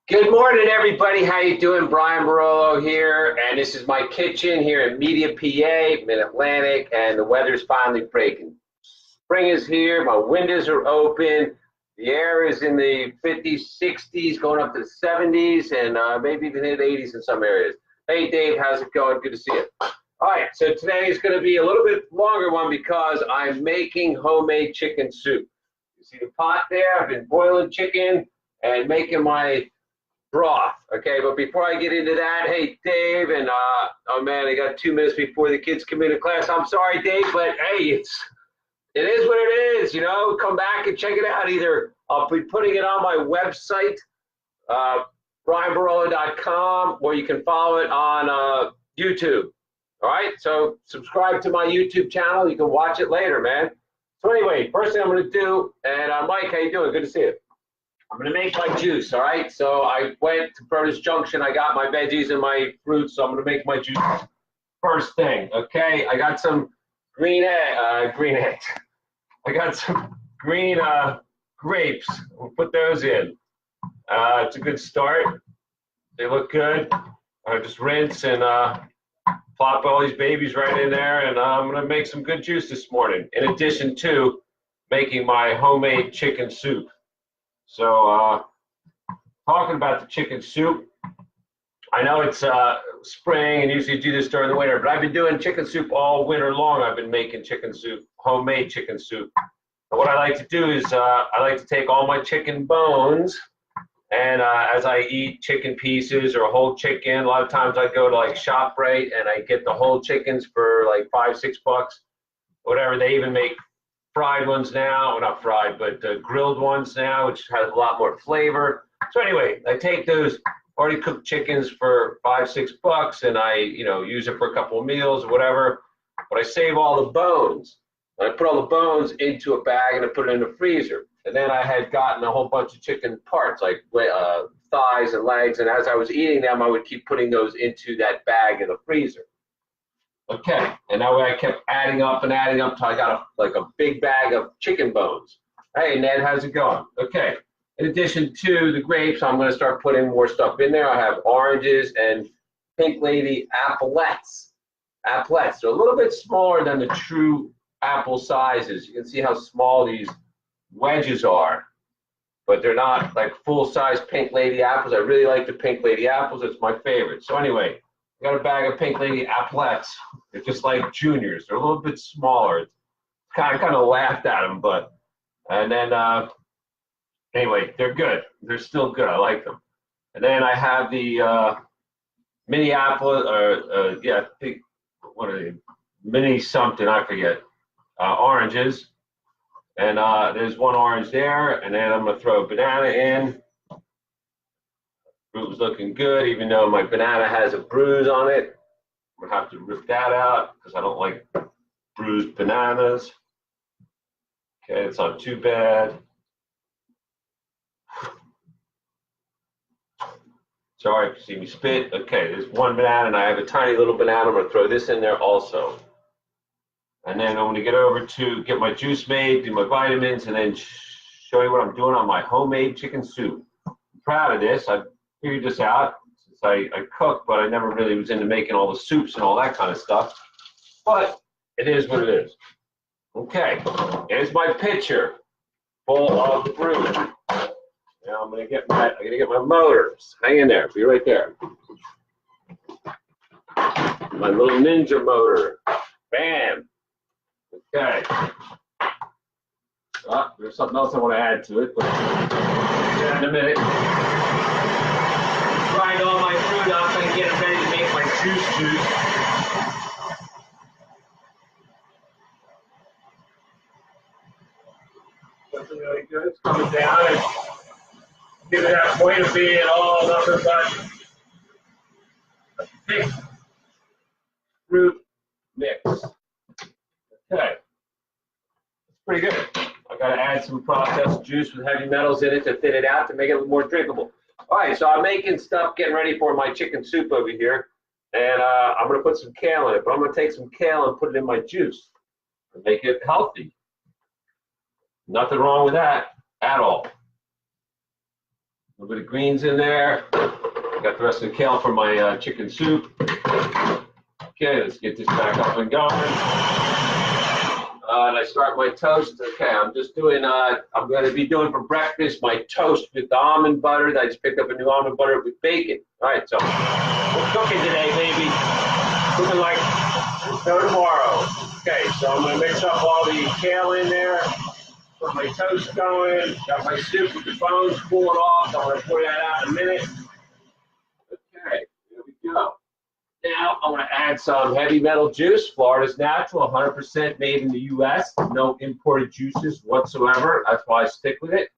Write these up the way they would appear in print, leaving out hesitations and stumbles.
Good morning, everybody. How you doing? Brian Barolo here, and this is my kitchen here in Media, PA, Mid-Atlantic, and the weather's finally breaking. Spring is here. My windows are open. The air is in the 50s, 60s, going up to the 70s, and maybe even hit 80s in some areas. Hey, Dave, how's it going? Good to see you. All right, so today is going to be a little bit longer one because I'm making homemade chicken soup. You see the pot there? I've been boiling chicken and making my broth. Okay, but before I get into that, hey Dave, and oh man, I got 2 minutes before the kids come into class. I'm sorry, Dave, but hey, it is what it is. You know, come back and check it out. Either I'll be putting it on my website, brianbarolo.com, or you can follow it on YouTube. All right, so subscribe to my YouTube channel. You can watch it later, man. So anyway, first thing I'm going to do, and Mike, how you doing? Good to see you. I'm going to make my juice, all right? So I went to Produce Junction. I got my veggies and my fruits, so I'm going to make my juice first thing, okay? I got some green eggs. I got some green grapes. We'll put those in. It's a good start. They look good. I just rinse and plop all these babies right in there, and I'm going to make some good juice this morning, in addition to making my homemade chicken soup. So, talking about the chicken soup, I know it's spring and usually do this during the winter, but I've been doing chicken soup all winter long. I've been making chicken soup, homemade chicken soup. And what I like to do is I like to take all my chicken bones, and as I eat chicken pieces or whole chicken, a lot of times I go to like ShopRite and I get the whole chickens for like $5, $6, whatever. They even make fried ones now, well, not fried, but grilled ones now, which has a lot more flavor. So anyway, I take those already cooked chickens for $5, $6, and I, use it for a couple of meals or whatever. But I save all the bones. And I put all the bones into a bag and I put it in the freezer. And then I had gotten a whole bunch of chicken parts, like thighs and legs. And as I was eating them, I would keep putting those into that bag in the freezer. Okay, and that way I kept adding up until I got a big bag of chicken bones. Hey, Ned, how's it going? Okay, in addition to the grapes, I'm going to start putting more stuff in there. I have oranges and Pink Lady Appletts. Appletts. They're a little bit smaller than the true apple sizes. You can see how small these wedges are, but they're not like full-size Pink Lady apples. I really like the Pink Lady apples. It's my favorite. So anyway, I got a bag of Pink Lady Appletts. They're just like juniors. They're a little bit smaller. I kind of laughed at them, and then anyway, they're good. They're still good. I like them. And then I have the mini apple, what are they? Mini something, I forget. Oranges. And there's one orange there. And then I'm going to throw a banana in. Fruit was looking good, even though my banana has a bruise on it. I'm gonna have to rip that out because I don't like bruised bananas. Okay, it's not too bad. Sorry if you see me spit. Okay, there's one banana, and I have a tiny little banana. I'm gonna throw this in there also. And then I'm gonna get over to get my juice made, do my vitamins, and then show you what I'm doing on my homemade chicken soup. I'm proud of this. I figured this out since I cook, but I never really was into making all the soups and all that kind of stuff. But it is what it is. Okay, here's my pitcher full of fruit. Now I'm gonna get my motors. Hang in there. Be right there. My little ninja motor. Bam. Okay. Oh, there's something else I want to add to it, but in a minute. Grind all my fruit up and get it ready to make my juice. Looking really good. It's coming down and get to that point of being all nothing but a thick fruit mix. Okay. It's pretty good. I got to add some processed juice with heavy metals in it to thin it out to make it a little more drinkable. All right, so I'm making stuff, getting ready for my chicken soup over here, and I'm going to put some kale in it, but I'm going to take some kale and put it in my juice and make it healthy. Nothing wrong with that at all. little bit of greens in there. Got the rest of the kale for my chicken soup. Okay, let's get this back up and going. And I start my toast. Okay, I'm just doing, I'm going to be doing for breakfast my toast with the almond butter. I just picked up a new almond butter with bacon. All right, so we're cooking today, baby. Cooking like no tomorrow. Okay, so I'm going to mix up all the kale in there. Put my toast going. Got my soup with the bones cooled off. I'm going to pour that out in a minute. Okay, here we go. Now I'm going to add some heavy metal juice. Florida's natural, 100% made in the U.S. No imported juices whatsoever. That's why I stick with it.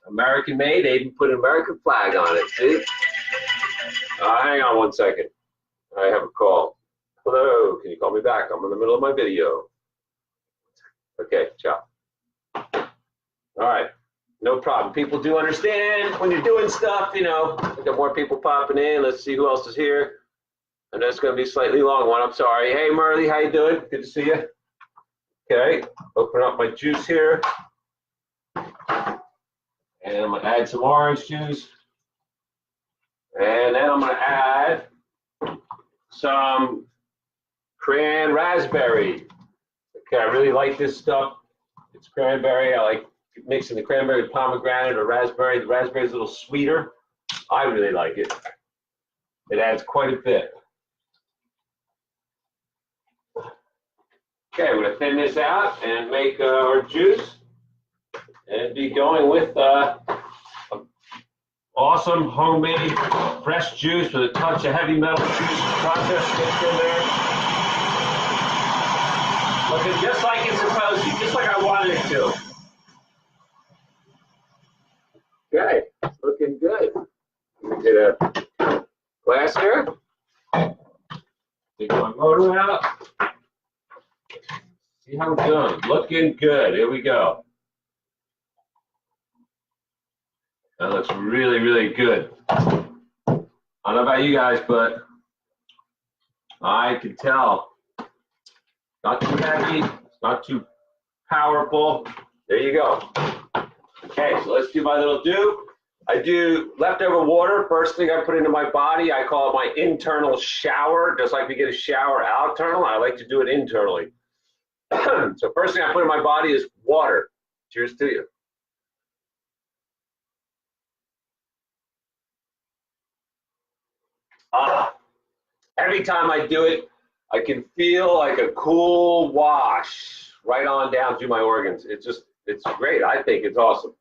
American made. They even put an American flag on it. See? Hang on one second. I have a call. Hello. Can you call me back? I'm in the middle of my video. Okay. Ciao. All right. No problem. People do understand when you're doing stuff. You know, we got more people popping in. Let's see who else is here. I know it's going to be a slightly long one. I'm sorry. Hey, Merle, how you doing? Good to see you. Okay, open up my juice here. And I'm going to add some orange juice. And then I'm going to add some cran-rasberry. Okay, I really like this stuff. It's cranberry. I like mixing the cranberry with pomegranate or raspberry. The raspberry is a little sweeter. I really like it. It adds quite a bit. Okay, we're going to thin this out and make our juice and be going with awesome homemade fresh juice with a touch of heavy metal juice process mixed in there. Looking just like it's supposed to, just like I wanted it to. Okay, looking good. Let me get a glass here. Take my motor out. See how we're doing. Looking good. Here we go. That looks really, really good. I don't know about you guys, but I can tell. Not too heavy. It's not too powerful. There you go. Okay, so let's do my little do. I do leftover water. First thing I put into my body, I call it my internal shower. Just like we get a shower external, I like to do it internally. So first thing I put in my body is water. Cheers to you. Every time I do it, I can feel like a cool wash right on down through my organs. It's great. I think it's awesome.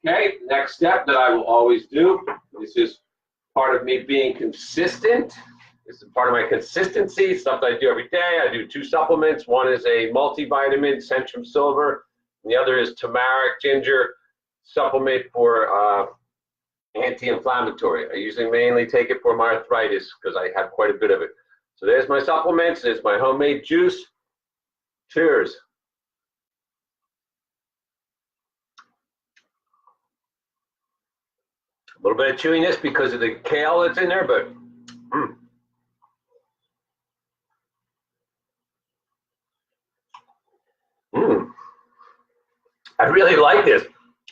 Okay, next step that I will always do. This is part of me being consistent. This is part of my consistency, stuff that I do every day. I do 2 supplements. One is a multivitamin, Centrum Silver, and the other is turmeric ginger supplement for anti-inflammatory. I usually mainly take it for my arthritis because I have quite a bit of it. So there's my supplements. There's my homemade juice. Cheers. A little bit of chewiness because of the kale that's in there, but I really like this.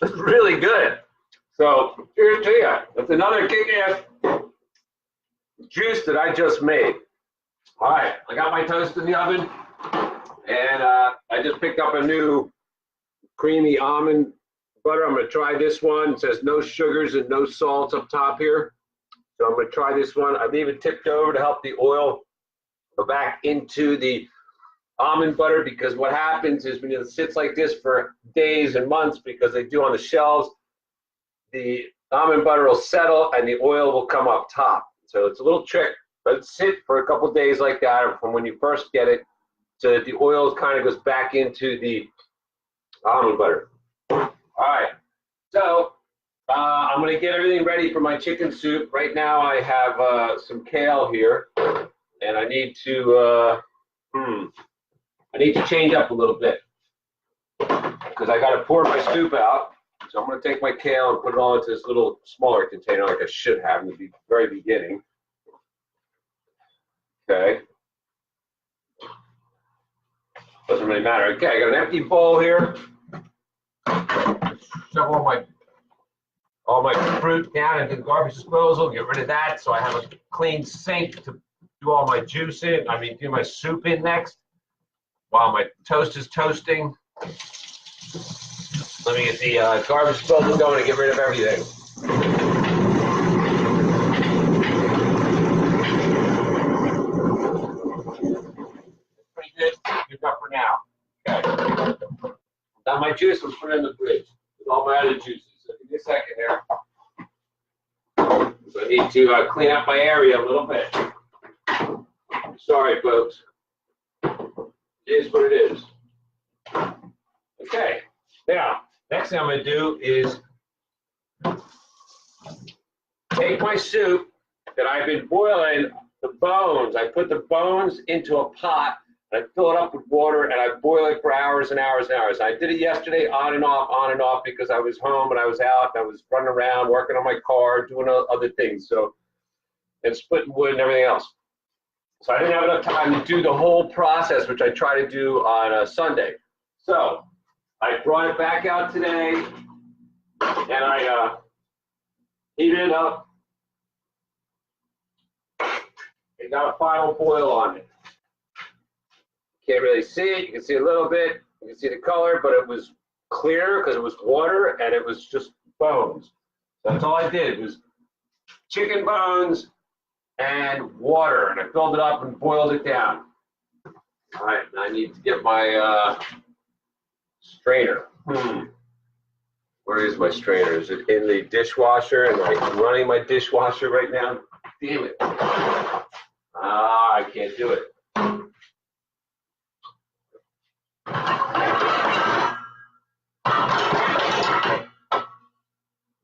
It's really good. So here's to you. That's another kick-ass juice that I just made. All right, I got my toast in the oven, and I just picked up a new creamy almond butter. I'm going to try this one. It says no sugars and no salts up top here. So I'm going to try this one. I've even tipped over to help the oil go back into the almond butter, because what happens is when it sits like this for days and months, because they do on the shelves, the almond butter will settle and the oil will come up top. So it's a little trick. Let it sit for a couple of days like that from when you first get it, so that the oil kind of goes back into the almond butter. All right, so I'm going to get everything ready for my chicken soup. Right now I have some kale here, and I need to change up a little bit because I got to pour my soup out. So I'm going to take my kale and put it all into this little smaller container like I should have in the very beginning. Okay. Doesn't really matter. Okay, I got an empty bowl here. Shove all my fruit down into the garbage disposal, get rid of that so I have a clean sink to do all my juice in. I mean, do my soup in next while my toast is toasting. Let me get the garbage disposal going and get rid of everything. Pretty good. Good enough for now. Okay. Now my juice was put in the fridge with all my other juices. So give me a second there. So I need to clean up my area a little bit. Sorry, folks. It is what it is. Okay. Now, next thing I'm going to do is take my soup that I've been boiling, the bones. I put the bones into a pot, and I fill it up with water, and I boil it for hours and hours and hours. I did it yesterday on and off, because I was home and I was out, and I was running around, working on my car, doing other things, so, and splitting wood and everything else. So I didn't have enough time to do the whole process, which I try to do on a Sunday. So I brought it back out today, and I heated it up. It got a final boil on it. Can't really see it. You can see a little bit. You can see the color, but it was clear because it was water, and it was just bones. That's all I did was chicken bones and water, and I filled it up and boiled it down. All right, now I need to get my strainer. Where is my strainer? Is it in the dishwasher? And I'm running my dishwasher right now. Damn it. I can't do it.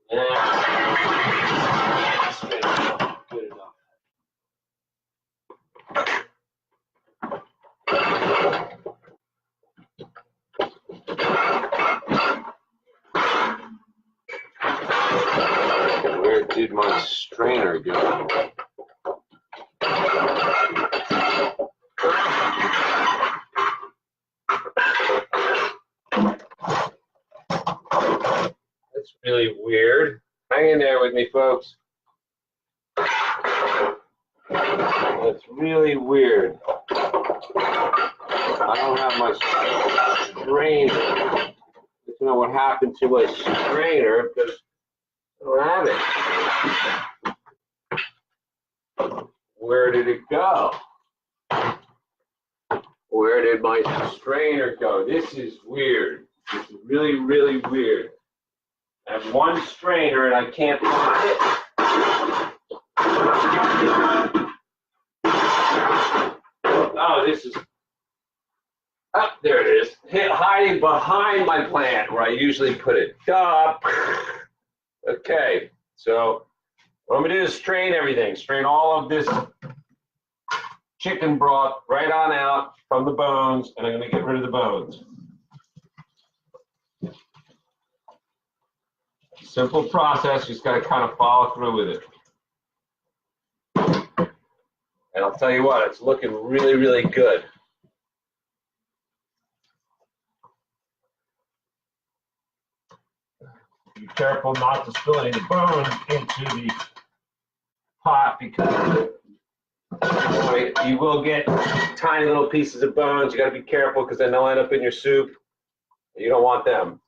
Good enough. Where did my strainer go? That's really weird. Hang in there with me, folks. That's really weird. I don't have my strainer. I don't know what happened to my strainer because I don't have it. Where did it go? Where did my strainer go? This is weird. This is really, really weird. I have one strainer and I can't find it. Oh, this is, oh, there it is. Hiding behind my plant where I usually put it. Okay, so what I'm gonna do is strain everything. Strain all of this chicken broth right on out from the bones, and I'm gonna get rid of the bones. Simple process, just gotta kind of follow through with it. And I'll tell you what, it's looking really, really good. Be careful not to spill any of the bones into the pot because you will get tiny little pieces of bones. You gotta be careful because then they'll end up in your soup. You don't want them.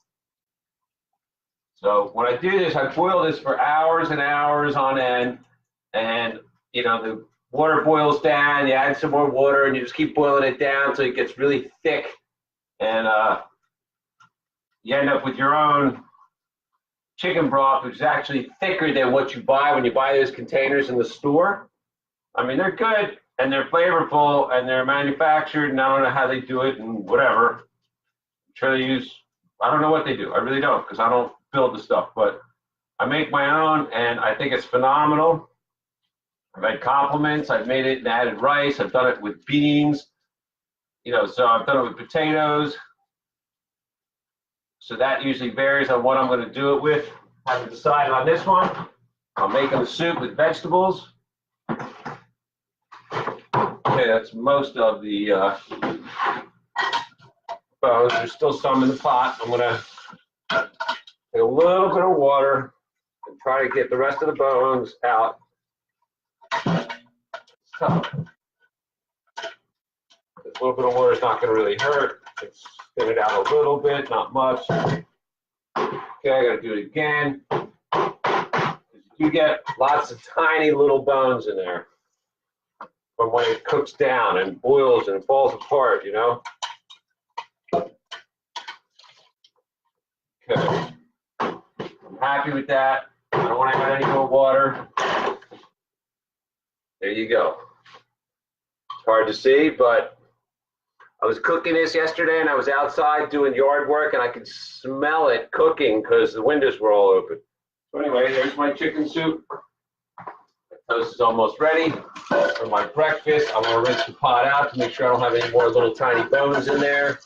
So when I do this, I boil this for hours and hours on end, and you know the water boils down. You add some more water, and you just keep boiling it down until it gets really thick, and you end up with your own chicken broth, which is actually thicker than what you buy when you buy those containers in the store. I mean, they're good and they're flavorful and they're manufactured, and I don't know how they do it and whatever. I'm sure they use, I don't know what they do. I really don't, because I don't build the stuff, but I make my own and I think it's phenomenal. I've had compliments. I've made it and added rice. I've done it with beans, you know, so I've done it with potatoes. So that usually varies on what I'm going to do it with. I haven't decided on this one. I'm making a soup with vegetables. Okay, that's most of the bones. There's still some in the pot. I'm going to take a little bit of water and try to get the rest of the bones out. So, this little bit of water is not going to really hurt. Let's spin it out a little bit, not much. Okay, I got to do it again. You get lots of tiny little bones in there from when it cooks down and boils and it falls apart, you know? Okay. I'm happy with that. I don't want to add any more water. There you go. It's hard to see, but I was cooking this yesterday and I was outside doing yard work and I could smell it cooking because the windows were all open. So anyway, there's my chicken soup. The toast is almost ready for my breakfast. I'm going to rinse the pot out to make sure I don't have any more little tiny bones in there.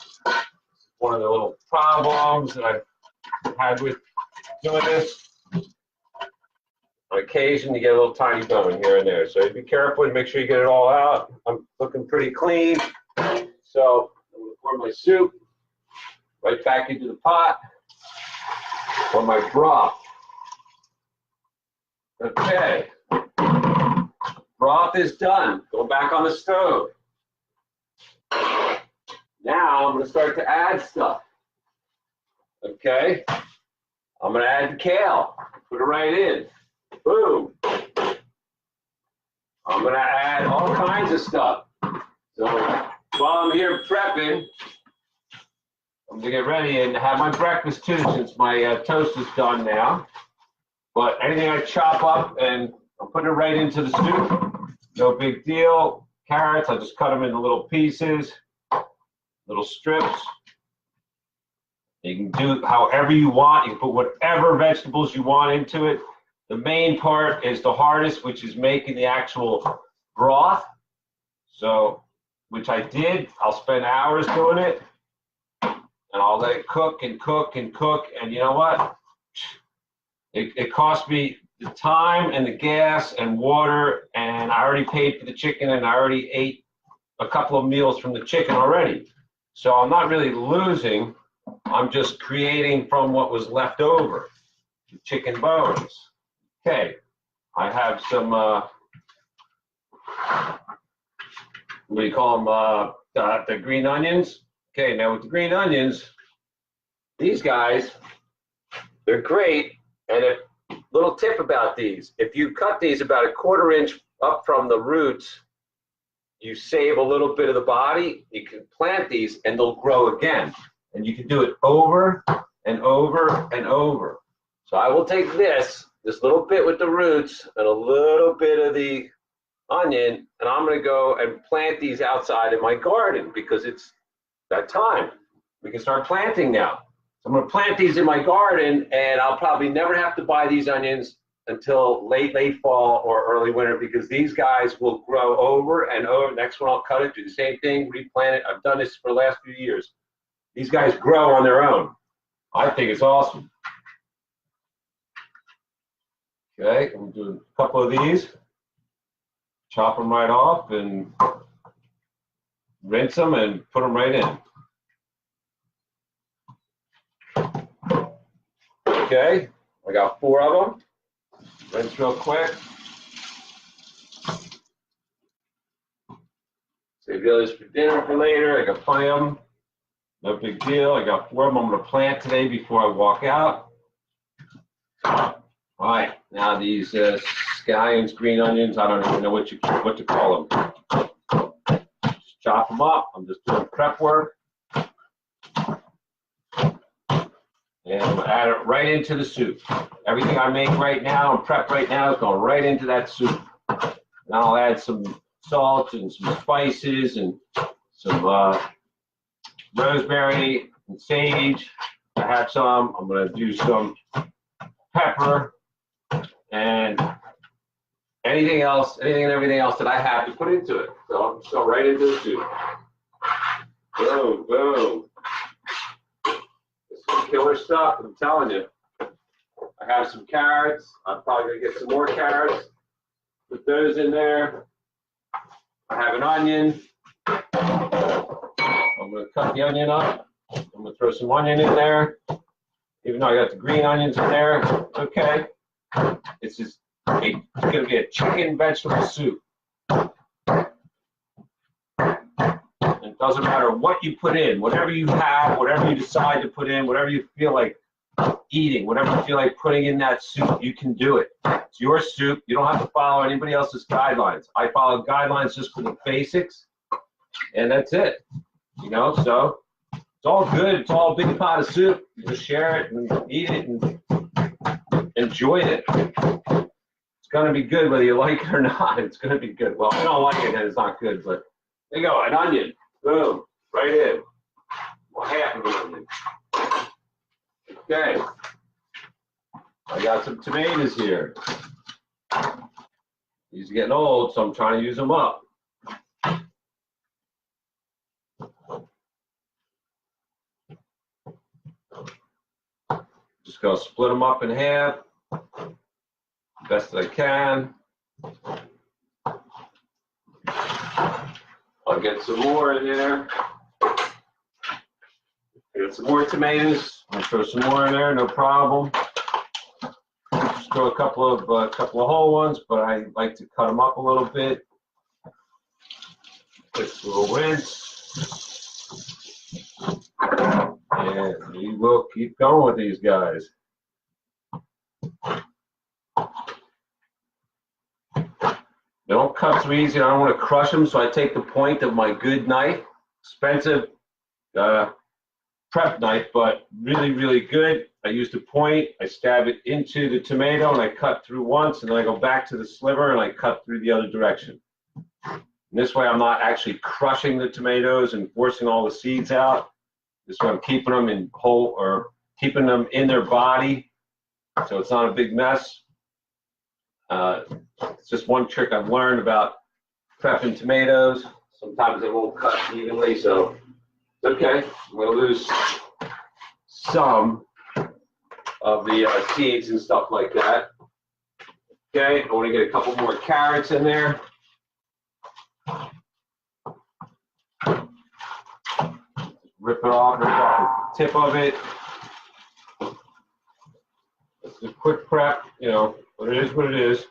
One of the little problems that I've had with doing this. On occasion, you get a little tiny bone here and there. So be careful and make sure you get it all out. I'm looking pretty clean. So I'm going to pour my soup right back into the pot for my broth. Okay, broth is done. Go back on the stove. Now I'm going to start to add stuff. Okay, I'm going to add the kale. Put it right in. Boom. I'm going to add all kinds of stuff. So while I'm here prepping, I'm going to get ready and have my breakfast too, since my toast is done now. But anything I chop up and I'll put it right into the soup. No big deal. Carrots, I just cut them into little pieces, little strips. You can do however you want. You can put whatever vegetables you want into it. The main part is the hardest, which is making the actual broth. So, which I did. I'll spend hours doing it. And I'll let it cook and cook and cook. And you know what? It cost me the time and the gas and water, and I already paid for the chicken, and I already ate a couple of meals from the chicken already. So I'm not really losing. I'm just creating from what was left over, the chicken bones. Okay, I have some, what do you call them, the green onions. Okay, now with the green onions, these guys, they're great. And a little tip about these, if you cut these about 1/4 inch up from the roots, you save a little bit of the body. You can plant these and they'll grow again. And you can do it over and over and over. So I will take this little bit with the roots and a little bit of the onion, and I'm going to go and plant these outside in my garden because it's that time. We can start planting now. So I'm going to plant these in my garden, and I'll probably never have to buy these onions until late fall or early winter because these guys will grow over and over. Next one I'll cut it, do the same thing, replant it. I've done this for the last few years. These guys grow on their own. I think it's awesome. Okay, I'm going to do a couple of these. Chop them right off and rinse them and put them right in. Okay, I got 4 of them. Rinse real quick. Save the others for dinner for later. I got plenty of them. No big deal. I got 4 of them I'm going to plant today before I walk out. All right, now these scallions, green onions, I don't even know what to call them. Just chop them up. I'm just doing prep work. And I'm going to add it right into the soup. Everything I make right now and prep right now is going right into that soup. Now I'll add some salt and some spices and some rosemary and sage. I have some. I'm going to do some pepper and anything and everything else that I have to put into it. So I'll just go right into the soup. Boom, boom. Killer stuff, I'm telling you. I have some carrots. I'm probably gonna get some more carrots. Put those in there. I have an onion. I'm gonna cut the onion up. I'm gonna throw some onion in there. Even though I got the green onions in there, it's okay. It's just it's going to be a chicken vegetable soup. It doesn't matter what you put in, whatever you have, whatever you decide to put in, whatever you feel like eating, whatever you feel like putting in that soup, you can do it. It's your soup. You don't have to follow anybody else's guidelines. I follow guidelines just for the basics, and that's it. You know, so it's all good. It's all a big pot of soup. You just share it and eat it and enjoy it. It's going to be good whether you like it or not. It's going to be good. Well, if you don't like it, then it's not good. But there you go, an onion. Boom, right in. Well, half of an onion. Okay. I got some tomatoes here. These are getting old, so I'm trying to use them up. Just gonna split them up in half, best that I can. I'll get some more in there. Get some more tomatoes. I'll throw some more in there, no problem. Just throw a couple of whole ones, but I like to cut them up a little bit. Just a little rinse. And we will keep going with these guys. They don't cut so easy. I don't want to crush them, so I take the point of my good knife. Expensive prep knife, but really, really good. I use the point. I stab it into the tomato, and I cut through once, and then I go back to the sliver, and I cut through the other direction. And this way, I'm not actually crushing the tomatoes and forcing all the seeds out. This way, I'm keeping them in whole, or keeping them in their body, so it's not a big mess. It's just one trick I've learned about prepping tomatoes. Sometimes they won't cut evenly, so it's okay. I'm going to lose some of the seeds and stuff like that. Okay, I want to get a couple more carrots in there. Rip it off the tip of it. It's a quick prep, you know, but it is what it is.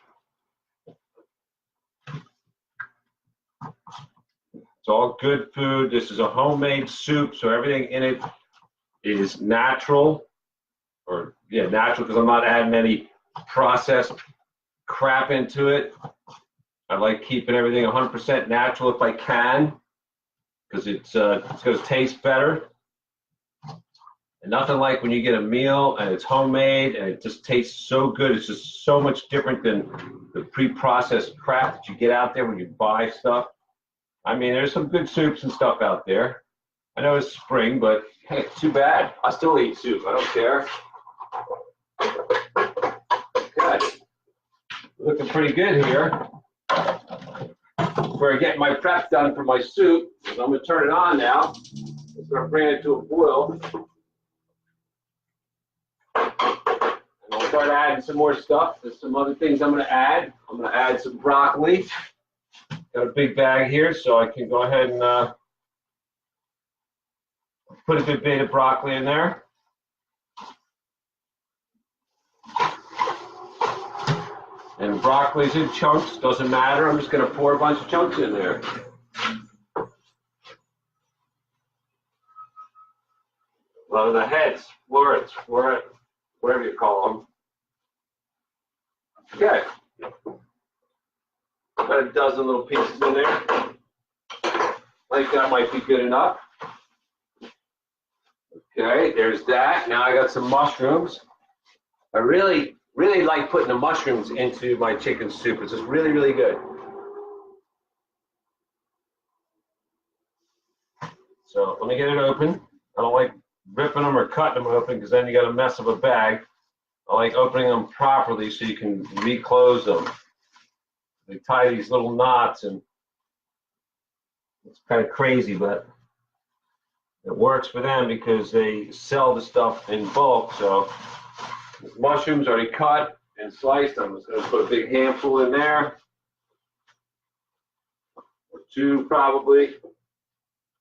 It's all good food. This is a homemade soup, so everything in it is natural. Or, yeah, natural, because I'm not adding any processed crap into it. I like keeping everything 100% natural if I can, because it's going to taste better. And nothing like when you get a meal and it's homemade and it just tastes so good. It's just so much different than the pre-processed crap that you get out there when you buy stuff. I mean, there's some good soups and stuff out there. I know it's spring, but hey, too bad. I still eat soup. I don't care. Okay. Looking pretty good here. Before I get my prep done for my soup, I'm going to turn it on now. I'm going to bring it to a boil. And I'll start adding some more stuff. There's some other things I'm going to add. I'm going to add some broccoli. Got a big bag here, so I can go ahead and put a good bit of broccoli in there. And broccoli's in chunks, doesn't matter. I'm just going to pour a bunch of chunks in there. Well, the heads, florets, whatever you call them. Okay. About a dozen little pieces in there. I think that might be good enough. Okay, there's that. Now I got some mushrooms. I really like putting the mushrooms into my chicken soup. It's just really, really good. So let me get it open. I don't like ripping them or cutting them open because then you got a mess of a bag. I like opening them properly so you can reclose them. They tie these little knots, and it's kind of crazy, but it works for them because they sell the stuff in bulk. So mushrooms already cut and sliced. I'm just going to put a big handful in there, or two probably.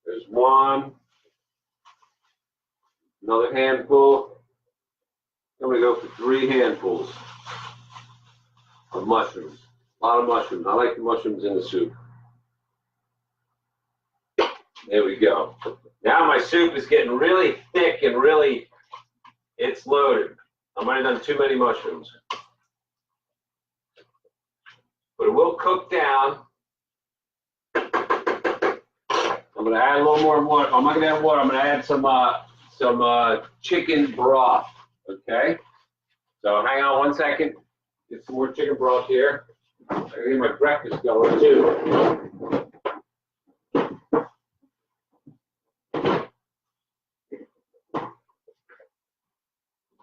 There's one, another handful. I'm going to go for 3 handfuls. of mushrooms. A lot of mushrooms. I like the mushrooms in the soup. There we go. Now my soup is getting really thick and really, it's loaded. I might have done too many mushrooms. But it will cook down. I'm going to add a little more water. I'm not going to add water. I'm going to add some chicken broth. Okay? So hang on 1 second. Get some more chicken broth here. I got to get my breakfast going too.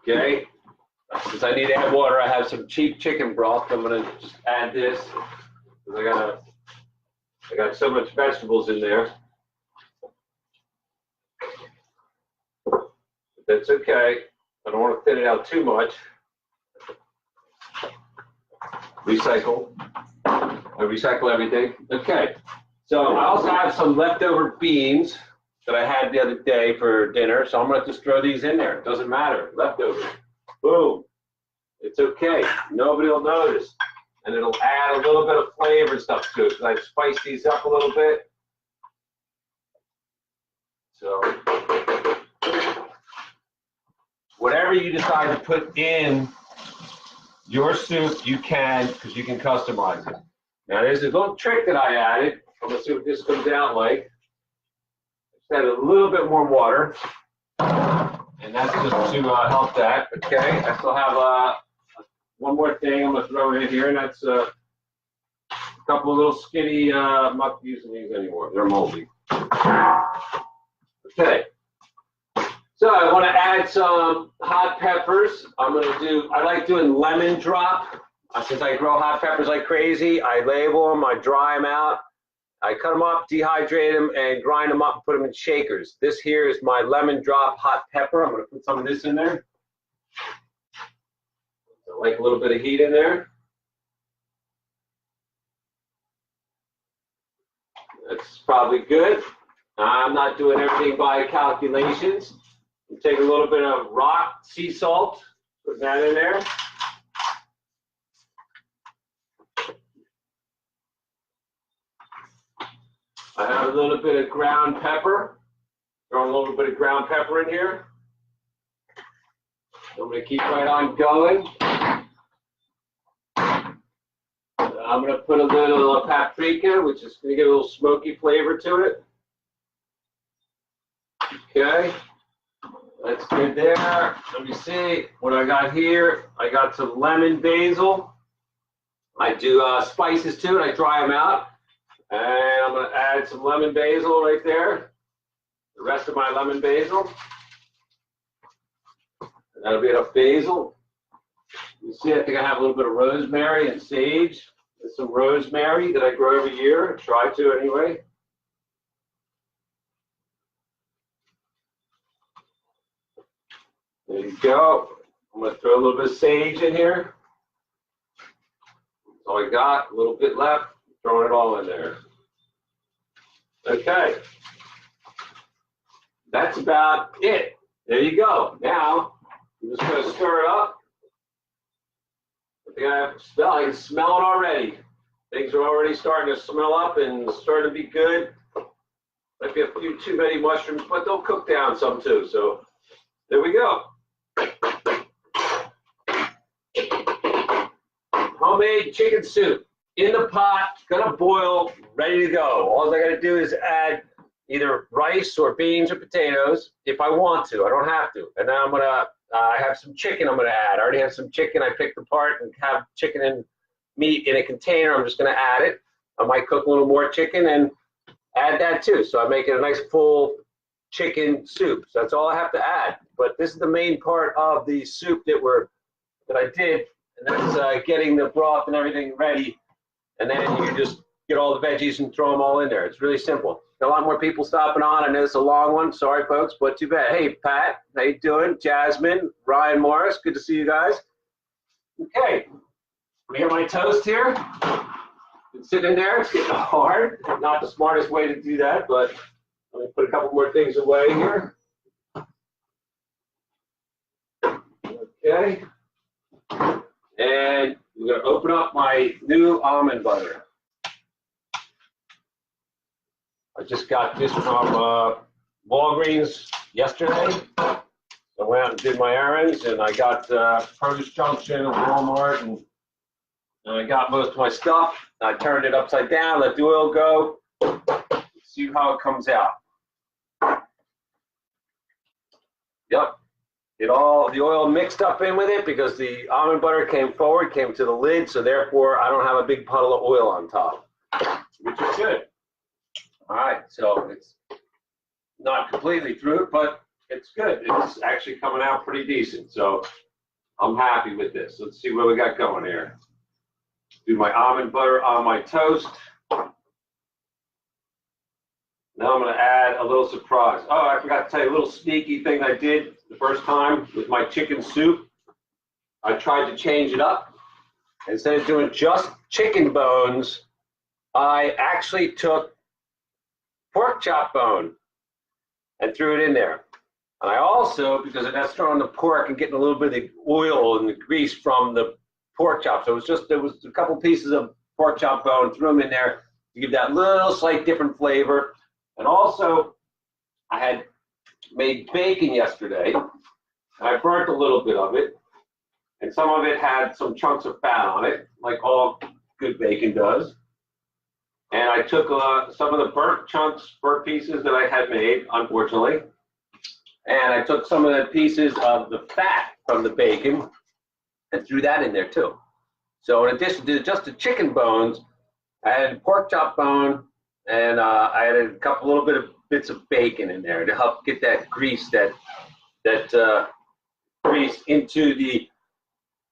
Okay? Since I need to add water, I have some cheap chicken broth. I'm going to just add this because I got so much vegetables in there. That's okay. I don't want to thin it out too much. Recycle. I recycle everything. Okay. So I also have some leftover beans that I had the other day for dinner. So I'm going to just throw these in there. It doesn't matter. Leftovers. Boom. It's okay. Nobody will notice. And it'll add a little bit of flavor and stuff to it. Because I spice these up a little bit. So whatever you decide to put in your soup, you can, because you can customize it. Now there's a little trick that I added. I'm gonna see what this comes out like. Just add a little bit more water, and that's just to help that. Okay, I still have one more thing I'm gonna throw in here, and that's a couple of little skinny. I'm not using these anymore; they're moldy. Okay. So I want to add some hot peppers. I like doing lemon drop. Since I grow hot peppers like crazy, I label them, I dry them out, I cut them up, dehydrate them, and grind them up and put them in shakers. This here is my lemon drop hot pepper. I'm going to put some of this in there. I like a little bit of heat in there. That's probably good. I'm not doing everything by calculations. Take a little bit of rock sea salt, put that in there. I have a little bit of ground pepper. Throw a little bit of ground pepper in here. I'm going to keep right on going. I'm going to put a little paprika, which is going to give a little smoky flavor to it. Okay. That's good there. Let me see what I got here. I got some lemon basil. I do spices too, and I dry them out. And I'm going to add some lemon basil right there. The rest of my lemon basil. And that'll be enough basil. You see, I think I have a little bit of rosemary and sage. There's some rosemary that I grow every year. I try to anyway. There you go. I'm going to throw a little bit of sage in here. That's all I got. A little bit left. Throwing it all in there. Okay. That's about it. There you go. Now, I'm just going to stir it up. I think I can smell it already. Things are already starting to smell up and starting to be good. Might be a few too many mushrooms, but they'll cook down some too. So there we go. Homemade chicken soup in the pot, gonna boil, ready to go. All I gotta do is add either rice or beans or potatoes if I want to. I don't have to. And now I'm gonna, I have some chicken I'm gonna add. I already have some chicken I picked apart and have chicken and meat in a container. I'm just gonna add it. I might cook a little more chicken and add that too. So I make it a nice full chicken soup. So that's all I have to add. But this is the main part of the soup that I did, and that's getting the broth and everything ready. And then you just get all the veggies and throw them all in there. It's really simple. Got a lot more people stopping on. I know it's a long one. Sorry, folks, but too bad. Hey, Pat, how you doing? Jasmine, Ryan Morris, good to see you guys. Okay, we got my toast here. Been sitting in there. It's getting hard. Not the smartest way to do that, but let me put a couple more things away here. Okay. And we're going to open up my new almond butter. I just got this from Walgreens yesterday. I went out and did my errands, and I got Produce Junction and Walmart, and I got most of my stuff. I turned it upside down, let the oil go. See how it comes out. Yep. The oil mixed up in with it because the almond butter came forward, came to the lid, so therefore I don't have a big puddle of oil on top, which is good. All right, so it's not completely through it, but it's good. It's actually coming out pretty decent, so I'm happy with this. Let's see what we got going here. Do my almond butter on my toast. Now I'm going to add a little surprise. Oh, I forgot to tell you a little sneaky thing I did the first time with my chicken soup. I tried to change it up. Instead of doing just chicken bones, I actually took pork chop bone and threw it in there. And I also, because that's throwing the pork and getting a little bit of the oil and the grease from the pork chop. So there was a couple pieces of pork chop bone, threw them in there to give that little slight different flavor. And also, I had made bacon yesterday, and I burnt a little bit of it, and some of it had some chunks of fat on it, like all good bacon does. And I took some of the burnt pieces that I had made, unfortunately, and I took some of the pieces of the fat from the bacon and threw that in there too. So in addition to just the chicken bones, I had pork chop bone, and I added a little bit of bits of bacon in there to help get that grease, that grease into the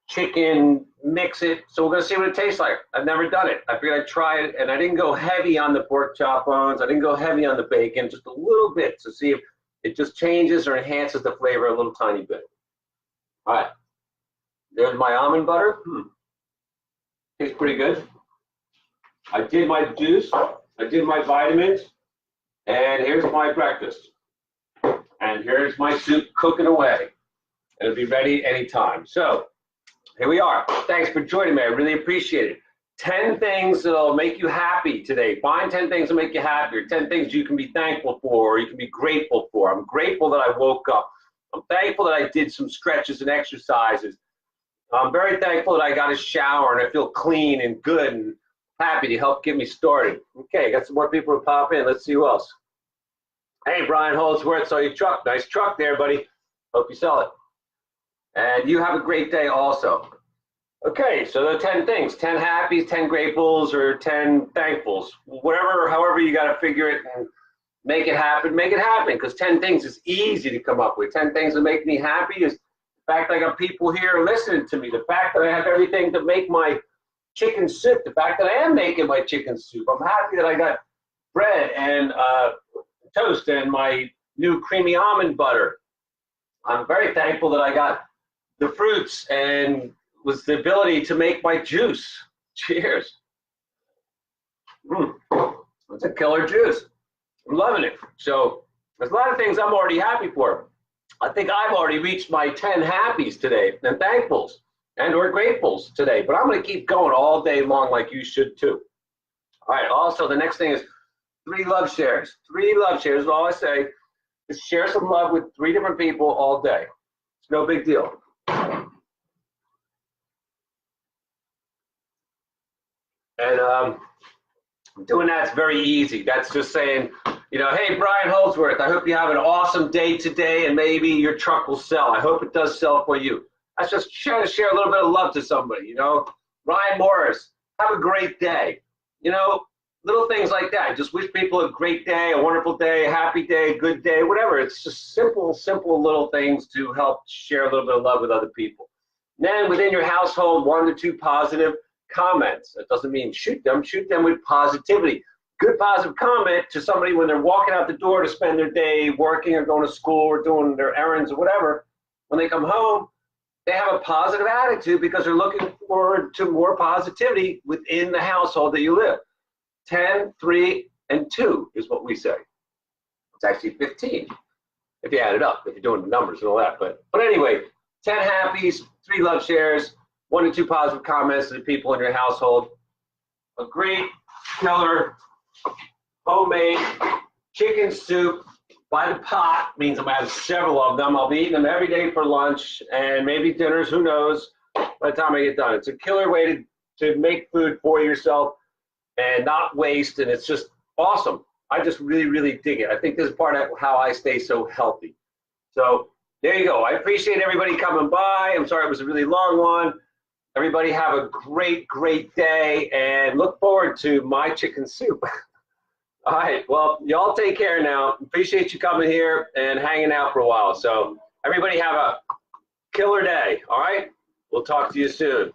chicken, mix it. So we're gonna see what it tastes like. I've never done it. I figured I'd try it, and I didn't go heavy on the pork chop bones. I didn't go heavy on the bacon, just a little bit to see if it just changes or enhances the flavor a little tiny bit. All right, there's my almond butter. Tastes pretty good. I did my juice. I did my vitamins, and here's my breakfast. And here's my soup cooking away. It'll be ready anytime. So here we are. Thanks for joining me. I really appreciate it. 10 things that'll make you happy today. Find 10 things that'll make you happy, or 10 things you can be thankful for, or you can be grateful for. I'm grateful that I woke up. I'm thankful that I did some stretches and exercises. I'm very thankful that I got a shower and I feel clean and good and happy to help get me started. Okay, got some more people to pop in. Let's see who else. Hey, Brian Holdsworth, saw your truck. Nice truck there, buddy. Hope you sell it. And you have a great day also. Okay, so the 10 things, 10 happies, 10 gratefuls, or 10 thankfuls. Whatever, however you got to figure it and make it happen, because 10 things is easy to come up with. 10 things that make me happy is the fact I got people here listening to me, the fact that I have everything to make my chicken soup, the fact that I am making my chicken soup. I'm happy that I got bread and toast and my new creamy almond butter. I'm very thankful that I got the fruits and was the ability to make my juice. Cheers. It's a killer juice. I'm loving it. So there's a lot of things I'm already happy for. I think I've already reached my 10 happies today and thankfuls and or gratefuls today, but I'm going to keep going all day long like you should too. All right, also the next thing is 3 love shares. 3 love shares is all I say. Just share some love with 3 different people all day. It's no big deal. And doing that's very easy. That's just saying, you know, hey, Brian Holdsworth, I hope you have an awesome day today and maybe your truck will sell. I hope it does sell for you. That's just trying to share a little bit of love to somebody, you know. Ryan Morris, have a great day. You know, little things like that. Just wish people a great day, a wonderful day, a happy day, a good day, whatever. It's just simple little things to help share a little bit of love with other people. And then within your household, 1 to 2 positive comments. That doesn't mean shoot them with positivity. Good positive comment to somebody when they're walking out the door to spend their day working or going to school or doing their errands or whatever. When they come home, they have a positive attitude because they're looking forward to more positivity within the household that you live. 10, 3, and 2 is what we say. It's actually 15 if you add it up, if you're doing the numbers and all that. But anyway, 10 happies, 3 love shares, 1 to 2 positive comments to the people in your household. A great, killer, homemade chicken soup by the pot means I'm gonna have several of them. I'll be eating them every day for lunch and maybe dinners, who knows, by the time I get done. It's a killer way to make food for yourself and not waste, and it's just awesome. I just really, really dig it. I think this is part of how I stay so healthy. So there you go. I appreciate everybody coming by. I'm sorry it was a really long one. Everybody have a great, great day and look forward to my chicken soup. All right, well, y'all take care now. Appreciate you coming here and hanging out for a while. So everybody have a killer day, all right? We'll talk to you soon.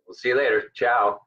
We'll see you later. Ciao.